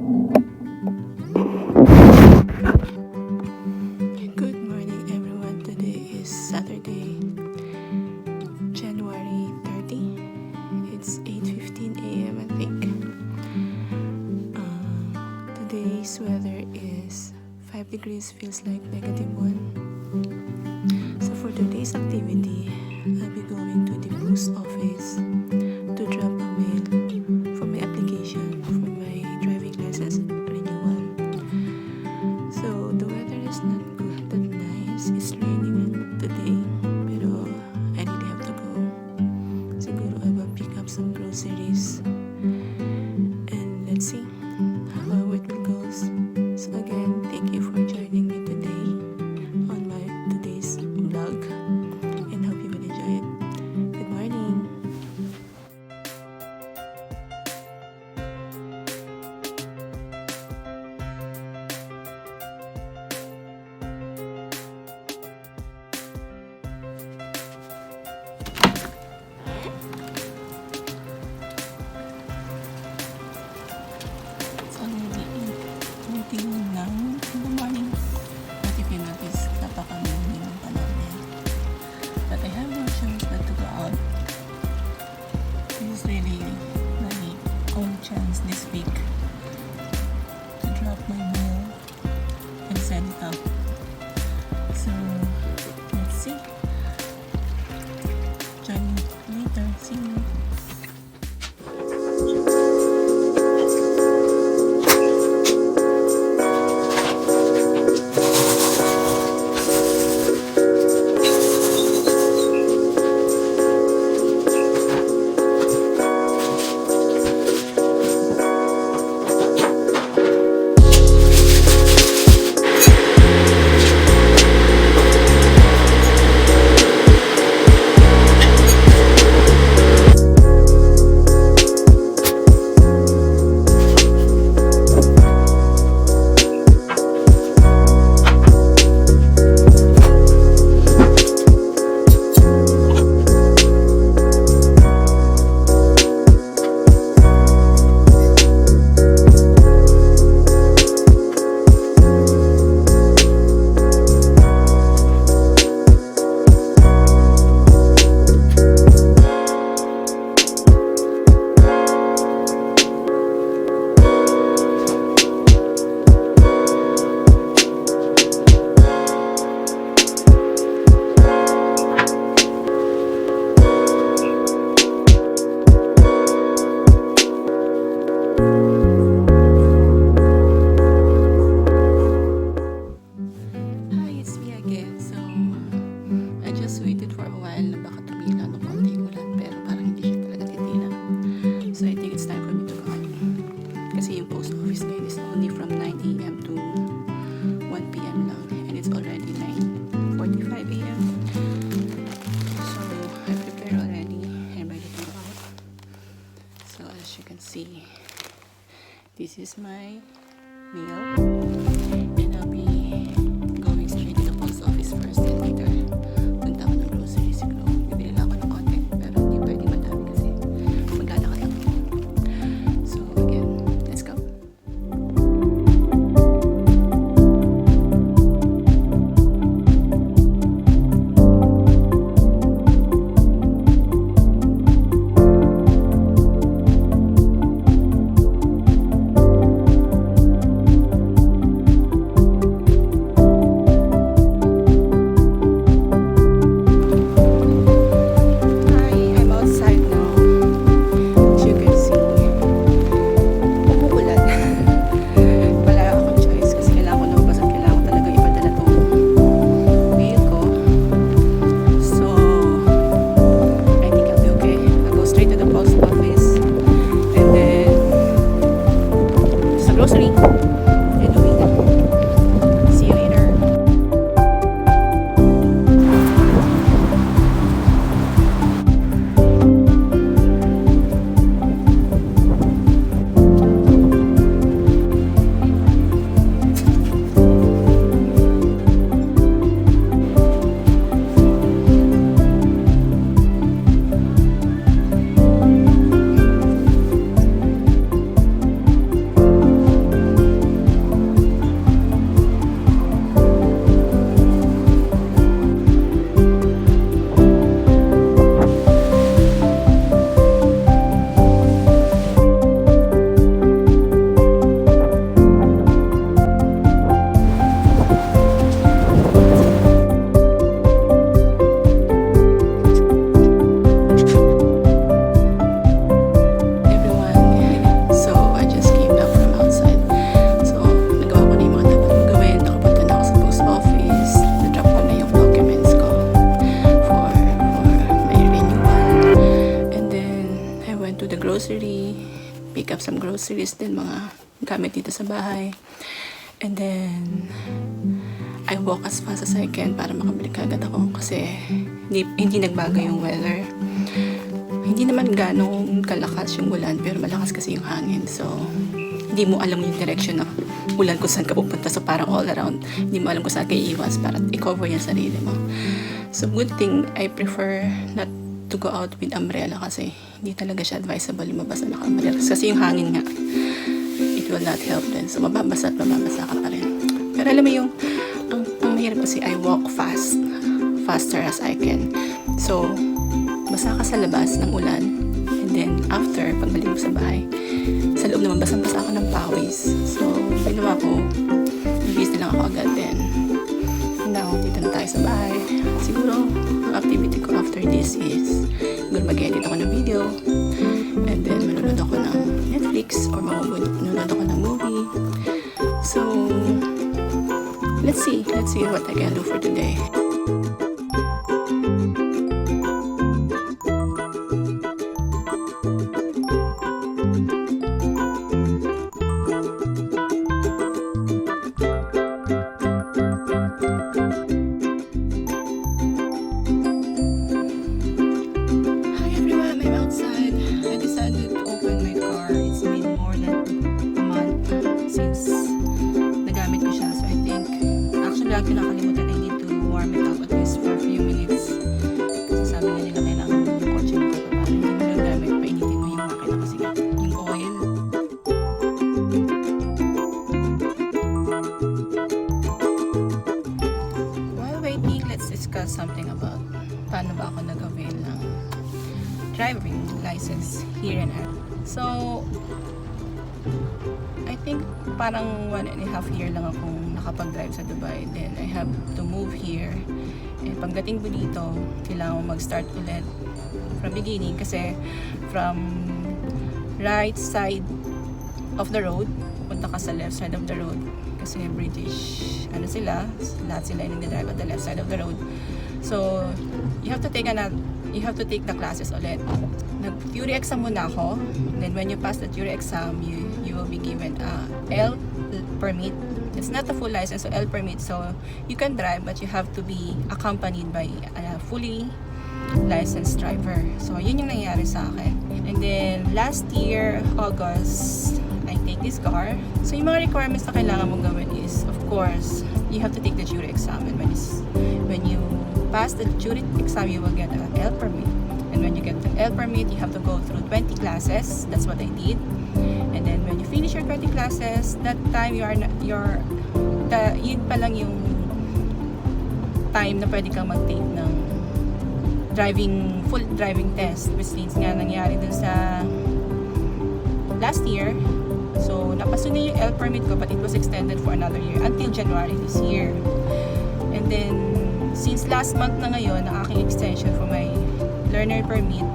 Good morning everyone. Today is Saturday, January 30. It's 8:15 a.m. I think. Today's weather is 5 degrees, feels like -1. So for today's activity, I'll be going to the post office to drop a mail for my application for my driving license renewal. So the weather is not good, that nice. It's raining today, pero I really have to go. Siguro I will pick up some groceries and let's see how it will go. So again, thank you for joining me today on my today's vlog and hope you will enjoy it. Good morning! It's already 8:21 now. Good morning. But if you notice, napaka-morning ng panahon na yan. But I have no choice but to go out. This is really my only chance this week to drop my mail and send it out. So, let's see. Join me later. See you. Hi, it's me again. So, I just waited for a while na baka tumila ng konting ulan pero parang hindi siya talaga titila. So, I think it's time for me to go out. Kasi yung post office ngayon is only from 9 a.m. to 1 p.m. lang. And it's already 9:45 a.m. So, I prepared already. I'm ready to go out. So, as you can see, this is my meal. And I'll be going straight to the post office first and later punta ako ng grocery siguro. Bibili lang ako ng konti pero hindi pwedeng madami kasi maglalakad lang ako. So again, let's go. groceries din, mga gamit dito sa bahay. And then, I walk as fast as I can para makabalik agad ako kasi hindi nagbago yung weather. Hindi naman ganong kalakas yung ulan pero malakas kasi yung hangin. So, hindi mo alam yung direction ng ulan kung saan ka pupunta. So, parang all around. Hindi mo alam kung saan ka iiwas para i-cover yung sarili mo. So, good thing I prefer not to go out with umbrella kasi hindi talaga siya advisable lumabas na naka-umbrella. Kasi yung hangin nga, it will not help din. So, mababasa at mababasa ka pa rin. Pero alam mo yung, ang mahirap kasi I walk faster as I can. So, basa ka sa labas ng ulan. And then, after, pagbalik mo sa bahay, sa loob naman, basang-basa ako ng pawis. So, ginawa ko, nabis na lang ako agad din. Now, dito na tayo sa bahay. Siguro, ang activity ko after this is, siguro mag-edit ako ng video. And then, manonood ako ng Netflix or manonood ako ng movie. So, let's see what I can do for today. Kinakalimutan, I need to warm it up at least for a few minutes. Kasi sabi nga nila kailangan yung kotse mo para hindi mo lang gamit, painitin mo yung makina kasi yung oil. While waiting, let's discuss something about paano ba ako nag-avail ng driving license here in Ireland. So, I think parang 1.5 year lang akong nakapag-drive sa Dubai. Then I have to move here. And pagdating ko dito, kailangan mo mag-start ulit from beginning kasi from right side of the road, punta ka sa left side of the road. Kasi British, lahat sila yung nag-drive at the left side of the road. So, you have to take the classes ulit. Nag-theory exam muna ako. Then when you pass the theory exam, you will be given a L permit. It's not a full license, so L permit. So you can drive, but you have to be accompanied by a fully licensed driver. So yun yung nangyari sa akin. And then last year, August, I take this car. So yung mga requirements na kailangan mong gawin is, of course, you have to take the jury exam. And when you pass the jury exam, you will get an L permit. And when you get the L permit, you have to go through 20 classes. That's what I did. And then when you finish your 20 classes, that time yun pa lang yung time na pwede kang mag-take ng full driving test, which means nga nangyari dun sa last year. So napaso na yung L permit ko, but it was extended for another year until January this year. And then since last month na ngayon, ang aking extension for my learner permit,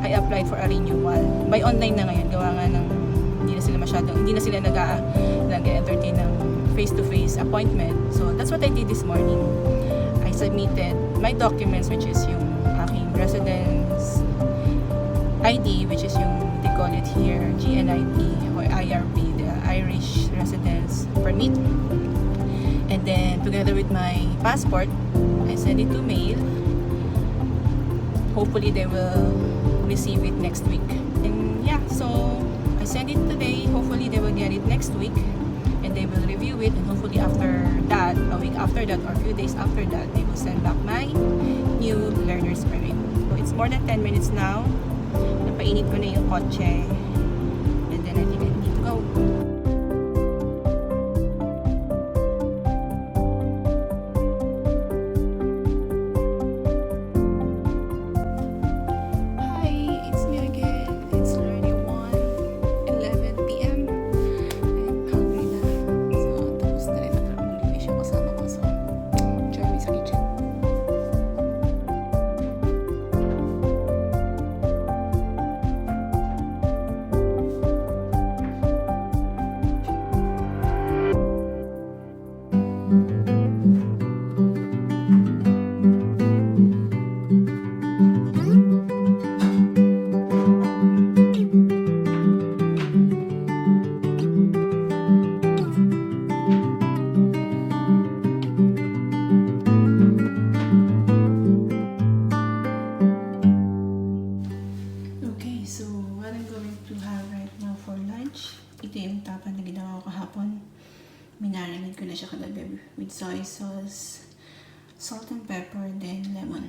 I applied for a renewal. By online na ngayon, gawa nga ng hindi na sila nag-entertain ng face-to-face appointment. So that's what I did this morning. I submitted my documents, which is yung aking residence ID, which is yung, they call it here, GNIP or IRP, the Irish Residence Permit. And then together with my passport, I sent it to mail. Hopefully they will receive it next week. And yeah, so I send it today. Hopefully they will get it next week and they will review it, and hopefully after that, a week after that or a few days after that, they will send back my new learner's permit. So it's more than 10 minutes now. Napainit ko na yung kotse. And then I think I need to go. Ito yung tapa na ginawa ko kahapon. Minarinate ko na siya kagabi with soy sauce, salt and pepper, then lemon.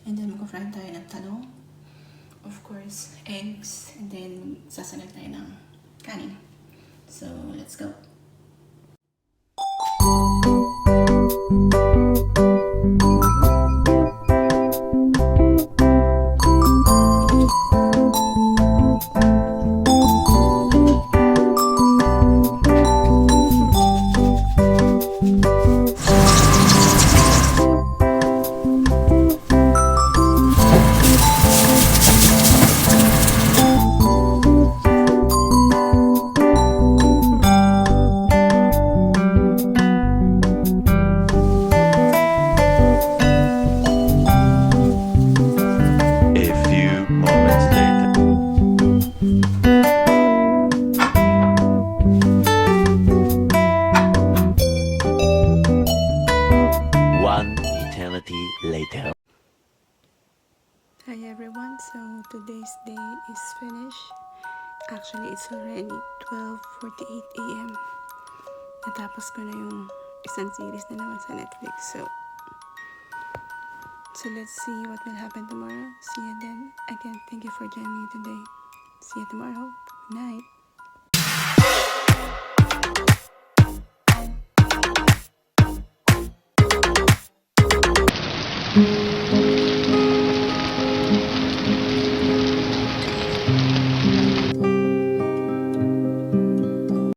And then mag-fry tayo ng talong. Of course, eggs. And then sasanag tayo ng kanin. So, let's go. A few moments later. One eternity later. Hi everyone, so today's day is finished. Actually, it's already 12:48 a.m. Natapos ko na yung isang series na naman sa Netflix. So let's see what will happen tomorrow. See you then. Again, thank you for joining me today. See you tomorrow. Good night.